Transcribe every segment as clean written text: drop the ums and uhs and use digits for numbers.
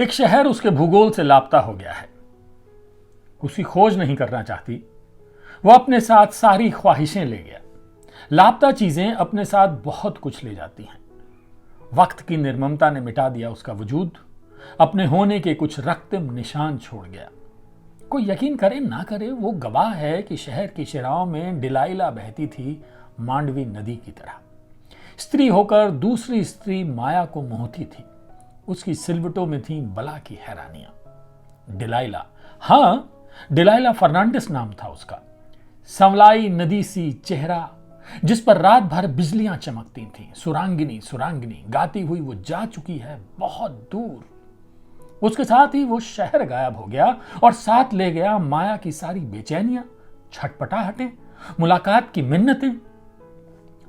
एक शहर उसके भूगोल से लापता हो गया है। उसकी खोज नहीं करना चाहती। वो अपने साथ सारी ख्वाहिशें ले गया। लापता चीजें अपने साथ बहुत कुछ ले जाती हैं। वक्त की निर्ममता ने मिटा दिया उसका वजूद। अपने होने के कुछ रक्तम निशान छोड़ गया। कोई यकीन करे ना करे, वो गवाह है कि शहर की शिराओं में डिलाइला बहती थी मांडवी नदी की तरह। स्त्री होकर दूसरी स्त्री माया को मोहती थी। उसकी सिलवटों में थी बला की हैरानियां। डिलाइला, हां, डिलाइला फर्नांडिस नाम था उसका। संवलाई नदी सी चेहरा जिस पर रात भर बिजलियां चमकती थीं। सुरांगिनी सुरांगिनी गाती हुई वो जा चुकी है बहुत दूर। उसके साथ ही वो शहर गायब हो गया और साथ ले गया माया की सारी बेचैनियां, छटपटाहटें, मुलाकात की मिन्नतें।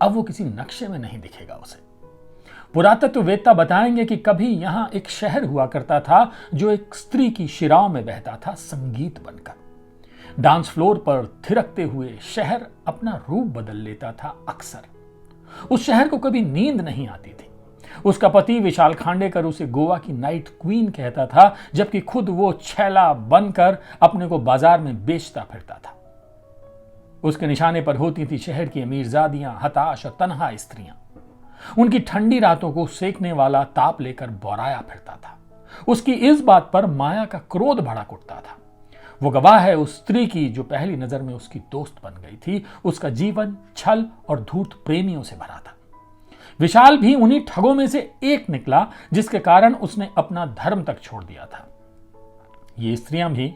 अब वो किसी नक्शे में नहीं दिखेगा उसे। पुरातत्ववेत्ता बताएंगे कि कभी यहां एक शहर हुआ करता था जो एक स्त्री की शिराओं में बहता था संगीत बनकर। डांस फ्लोर पर थिरकते हुए शहर अपना रूप बदल लेता था अक्सर। उस शहर को कभी नींद नहीं आती थी। उसका पति विशाल खांडेकर उसे गोवा की नाइट क्वीन कहता था, जबकि खुद वो छैला बनकर अपने को बाजार में बेचता फिरता था। उसके निशाने पर होती थी शहर की अमीरजादियां, हताश और तन्हा स्त्रियां। उनकी ठंडी रातों को सेकने वाला ताप लेकर बौराया फिरता था। उसकी इस बात पर माया का क्रोध भड़क उठता था। वो गवाह है उस स्त्री की जो पहली नजर में उसकी दोस्त बन गई थी। उसका जीवन छल और धूर्त प्रेमियों से भरा था। विशाल भी उन्हीं ठगों में से एक निकला जिसके कारण उसने अपना धर्म तक छोड़ दिया था। ये स्त्रियां भी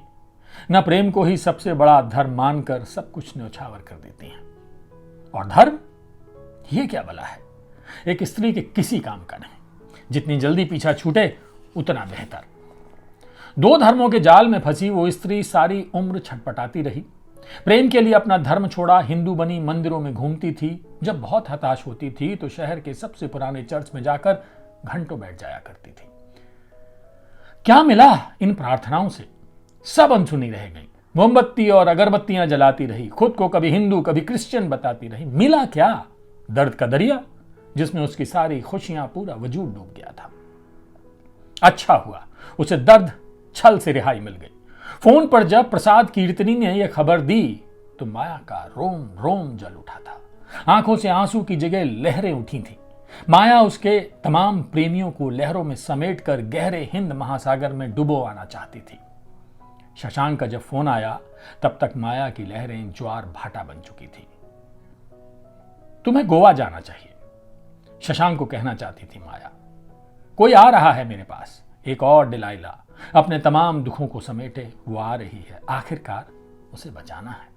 न प्रेम को ही सबसे बड़ा धर्म मानकर सब कुछ न्यौछावर कर देती हैं। और धर्म, ये क्या भला है? एक स्त्री के किसी काम का नहीं। जितनी जल्दी पीछा छूटे उतना बेहतर। दो धर्मों के जाल में फंसी वो स्त्री सारी उम्र छटपटाती रही। प्रेम के लिए अपना धर्म छोड़ा, हिंदू बनी, मंदिरों में घूमती थी। जब बहुत हताश होती थी तो शहर के सबसे पुराने चर्च में जाकर घंटों बैठ जाया करती थी। क्या मिला इन प्रार्थनाओं से? सब अनसुनी रह गई। मोमबत्ती और अगरबत्तियां जलाती रही। खुद को कभी हिंदू कभी क्रिश्चियन बताती रही। मिला क्या? दर्द का दरिया जिसमें उसकी सारी खुशियां, पूरा वजूद डूब गया था। अच्छा हुआ उसे दर्द छल से रिहाई मिल गई। फोन पर जब प्रसाद कीर्तनी ने यह खबर दी तो माया का रोम रोम जल उठा था। आंखों से आंसू की जगह लहरें उठी थीं। माया उसके तमाम प्रेमियों को लहरों में समेटकर गहरे हिंद महासागर में डुबोआना चाहती थी। शशांक का जब फोन आया तब तक माया की लहरें ज्वार भाटा बन चुकी थी। तुम्हें गोवा जाना चाहिए, शशांक को कहना चाहती थी माया। कोई आ रहा है मेरे पास। एक और डिलाइला अपने तमाम दुखों को समेटे वो आ रही है। आखिरकार उसे बचाना है।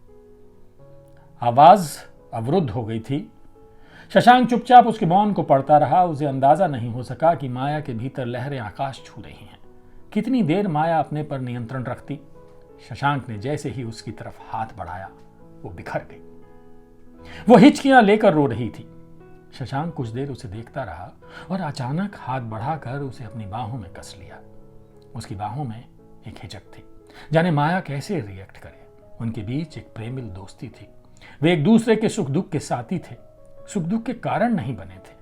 आवाज अवरुद्ध हो गई थी। शशांक चुपचाप उसके मौन को पढ़ता रहा। उसे अंदाजा नहीं हो सका कि माया के भीतर लहरें आकाश छू रही हैं। कितनी देर माया अपने पर नियंत्रण रखती? शशांक ने जैसे ही उसकी तरफ हाथ बढ़ाया वो बिखर गई। वो हिचकियां लेकर रो रही थी। शशांक कुछ देर उसे देखता रहा और अचानक हाथ बढ़ाकर उसे अपनी बाहों में कस लिया। उसकी बाहों में एक हिचक थी, जाने माया कैसे रिएक्ट करे। उनके बीच एक प्रेमिल दोस्ती थी। वे एक दूसरे के सुख दुख के साथी थे, सुख दुख के कारण नहीं बने थे।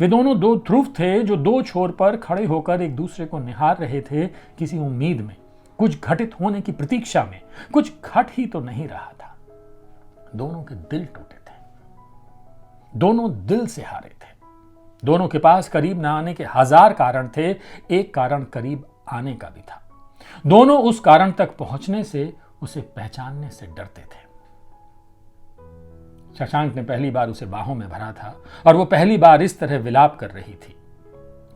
वे दोनों दो ध्रुव थे जो दो छोर पर खड़े होकर एक दूसरे को निहार रहे थे, किसी उम्मीद में, कुछ घटित होने की प्रतीक्षा में। कुछ घट ही तो नहीं रहा था। दोनों के दिल टूटे थे, दोनों दिल से हारे थे। दोनों के पास करीब न आने के हजार कारण थे, एक कारण करीब आने का भी था। दोनों उस कारण तक पहुंचने से, उसे पहचानने से डरते थे। शशांक ने पहली बार उसे बाहों में भरा था और वो पहली बार इस तरह विलाप कर रही थी।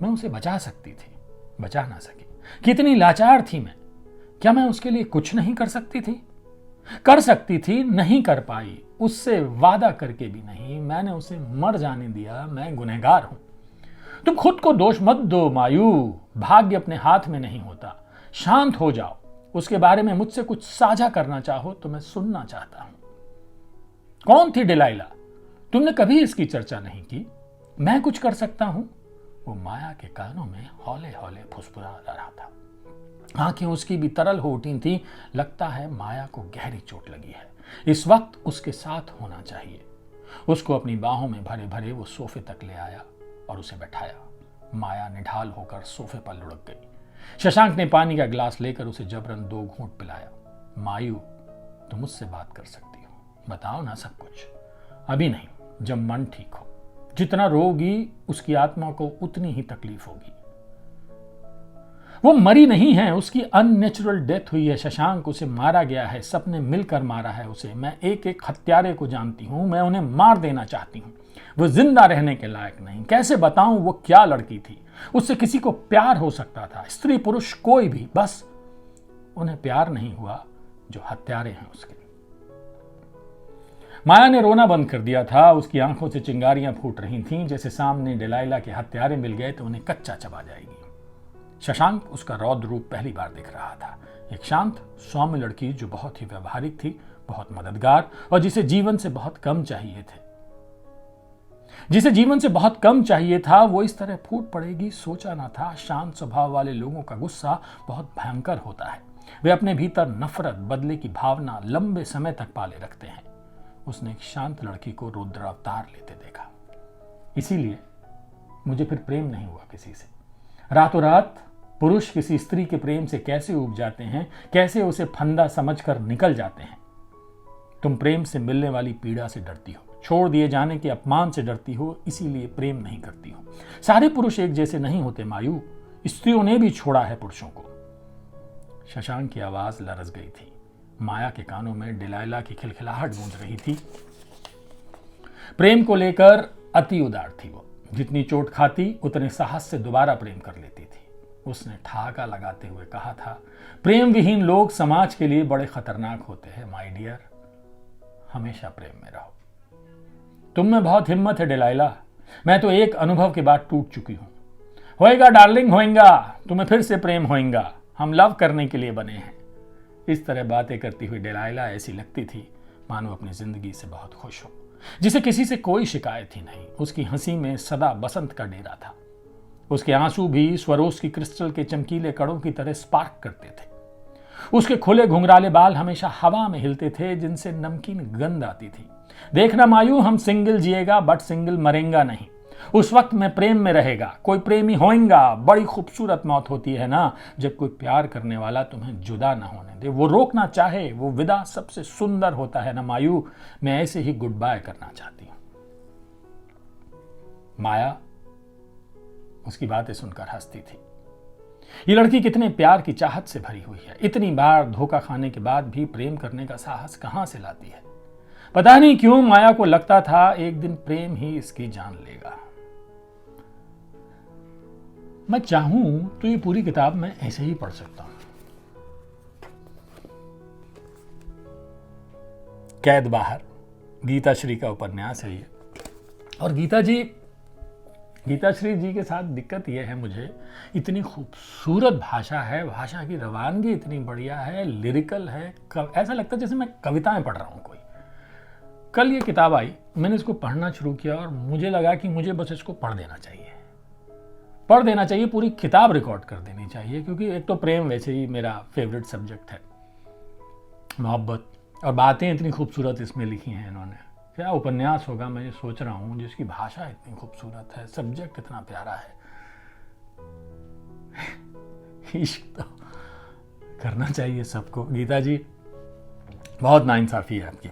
मैं उसे बचा सकती थी, बचा ना सकी। कितनी लाचार थी मैं। क्या मैं उसके लिए कुछ नहीं कर सकती थी? कर सकती थी, नहीं कर पाई। उससे वादा करके भी नहीं। मैंने उसे मर जाने दिया। मैं गुनहगार हूं। तुम खुद को दोष मत दो मायू। भाग्य अपने हाथ में नहीं होता। शांत हो जाओ। उसके बारे में मुझसे कुछ साझा करना चाहो तो मैं सुनना चाहता हूं। कौन थी डिलाइला? तुमने कभी इसकी चर्चा नहीं की। मैं कुछ कर सकता हूं? वो माया के कानों में हौले हौले फुसफुसा रहा था। आंखें उसकी भी तरल हो उठी थी। लगता है माया को गहरी चोट लगी है। इस वक्त उसके साथ होना चाहिए। उसको अपनी बाहों में भरे भरे वो सोफे तक ले आया और उसे बैठाया। माया निढाल होकर सोफे पर लुढ़क गई। शशांक ने पानी का गिलास लेकर उसे जबरन 2 घूंट पिलाया। मायू, तुम मुझसे बात कर सकती हो, बताओ ना सब कुछ। अभी नहीं, जब मन ठीक हो। जितना रोगी उसकी आत्मा को उतनी ही तकलीफ होगी। वो मरी नहीं है, उसकी अननेचुरल डेथ हुई है शशांक, उसे मारा गया है, सबने मिलकर मारा है उसे। मैं एक एक हत्यारे को जानती हूं, मैं उन्हें मार देना चाहती हूं। वो जिंदा रहने के लायक नहीं। कैसे बताऊं वो क्या लड़की थी। उससे किसी को प्यार हो सकता था, स्त्री पुरुष कोई भी, बस उन्हें प्यार नहीं हुआ जो हत्यारे हैं उसके। माया ने रोना बंद कर दिया था। उसकी आंखों से चिंगारियां फूट रही थीं, जैसे सामने डिलाइला के हत्यारे मिल गए तो उन्हें कच्चा चबा जाएगी। शशांक उसका रौद्र रूप पहली बार दिख रहा था। एक शांत सौम्य लड़की जो बहुत ही व्यवहारिक थी, बहुत मददगार, और जिसे जीवन से बहुत कम चाहिए था, वो इस तरह फूट पड़ेगी सोचा ना था। शांत स्वभाव वाले लोगों का गुस्सा बहुत भयंकर होता है। वे अपने भीतर नफरत, बदले की भावना लंबे समय तक पाले रखते हैं। उसने एक शांत लड़की को रुद्र अवतार लेते देखा। इसीलिए मुझे फिर प्रेम नहीं हुआ किसी से। रातों रात पुरुष किसी स्त्री के प्रेम से कैसे उब जाते हैं, कैसे उसे फंदा समझकर निकल जाते हैं। तुम प्रेम से मिलने वाली पीड़ा से डरती हो, छोड़ दिए जाने के अपमान से डरती हो, इसीलिए प्रेम नहीं करती हो। सारे पुरुष एक जैसे नहीं होते मायू, स्त्रियों ने भी छोड़ा है पुरुषों को। शशांक की आवाज लरस गई थी। माया के कानों में डिलाइला की खिलखिलाहट गूंज रही थी। प्रेम को लेकर अति उदार थी वो। जितनी चोट खाती उतने साहस से दोबारा प्रेम कर लेती थी। उसने ठहाका लगाते हुए कहा था, प्रेम विहीन लोग समाज के लिए बड़े खतरनाक होते हैं माय डियर। हमेशा प्रेम में रहो। तुम में बहुत हिम्मत है डिलाइला। मैं तो एक अनुभव के बाद टूट चुकी हूं। होएगा डार्लिंग, होएगा, तुम्हें फिर से प्रेम होएगा। हम लव करने के लिए बने हैं। इस तरह बातें करती हुई डिलाइला ऐसी लगती थी मानो अपनी जिंदगी से बहुत खुश हो, जिसे किसी से कोई शिकायत ही नहीं। उसकी हंसी में सदा बसंत का डेरा था। उसके आंसू भी स्वरोस की क्रिस्टल के चमकीले कणों की तरह स्पार्क करते थे। उसके खुले घुंघराले बाल हमेशा हवा में हिलते थे, जिनसे नमकीन गंध आती थी। देखना मायू, हम सिंगल जिएगा बट सिंगल मरेंगा नहीं। उस वक्त में प्रेम में रहेगा, कोई प्रेमी होएगा। बड़ी खूबसूरत मौत होती है ना, जब कोई प्यार करने वाला तुम्हें जुदा ना होने दे, वो रोकना चाहे। वो विदा सबसे सुंदर होता है ना मायू। मैं ऐसे ही गुड बाय करना चाहती हूं। माया उसकी बातें सुनकर हंसती थी। ये लड़की कितने प्यार की चाहत से भरी हुई है। इतनी बार धोखा खाने के बाद भी प्रेम करने का साहस कहां से लाती है। पता नहीं क्यों माया को लगता था एक दिन प्रेम ही इसकी जान लेगा। मैं चाहूं तो ये पूरी किताब मैं ऐसे ही पढ़ सकता हूं। कैद बाहर गीता श्री का उपन्यास है ये। और गीता श्री जी के साथ दिक्कत यह है मुझे, इतनी खूबसूरत भाषा है, भाषा की रवानगी इतनी बढ़िया है, लिरिकल है। ऐसा लगता है जैसे मैं कविताएं पढ़ रहा हूं कोई। कल ये किताब आई, मैंने इसको पढ़ना शुरू किया और मुझे लगा कि मुझे बस इसको पढ़ देना चाहिए, पूरी किताब रिकॉर्ड कर देनी चाहिए। क्योंकि एक तो प्रेम वैसे ही मेरा फेवरेट सब्जेक्ट है, मोहब्बत, और बातें इतनी खूबसूरत इसमें लिखी हैं इन्होंने। क्या उपन्यास होगा मैं ये सोच रहा हूँ, जिसकी भाषा इतनी खूबसूरत है, सब्जेक्ट इतना प्यारा है। इश्क तो करना चाहिए सबको। गीता जी बहुत नाइंसाफी है आपकी।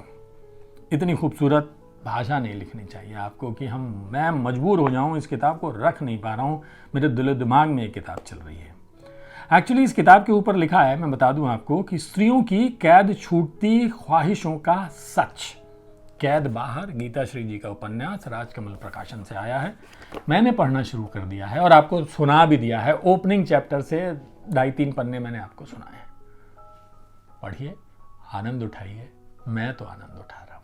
इतनी खूबसूरत भाषा नहीं लिखनी चाहिए आपको कि मैं मजबूर हो जाऊं, इस किताब को रख नहीं पा रहा हूं। मेरे दिलो दिमाग में ये किताब चल रही है। एक्चुअली इस किताब के ऊपर लिखा है, मैं बता दूं आपको, कि स्त्रियों की कैद छूटती ख्वाहिशों का सच। कैद बाहर गीता श्री जी का उपन्यास राजकमल प्रकाशन से आया है। मैंने पढ़ना शुरू कर दिया है और आपको सुना भी दिया है। ओपनिंग चैप्टर से 2.5-3 पन्ने मैंने आपको सुनाए हैं। पढ़िए, आनंद उठाइए। मैं तो आनंद उठा रहा हूं।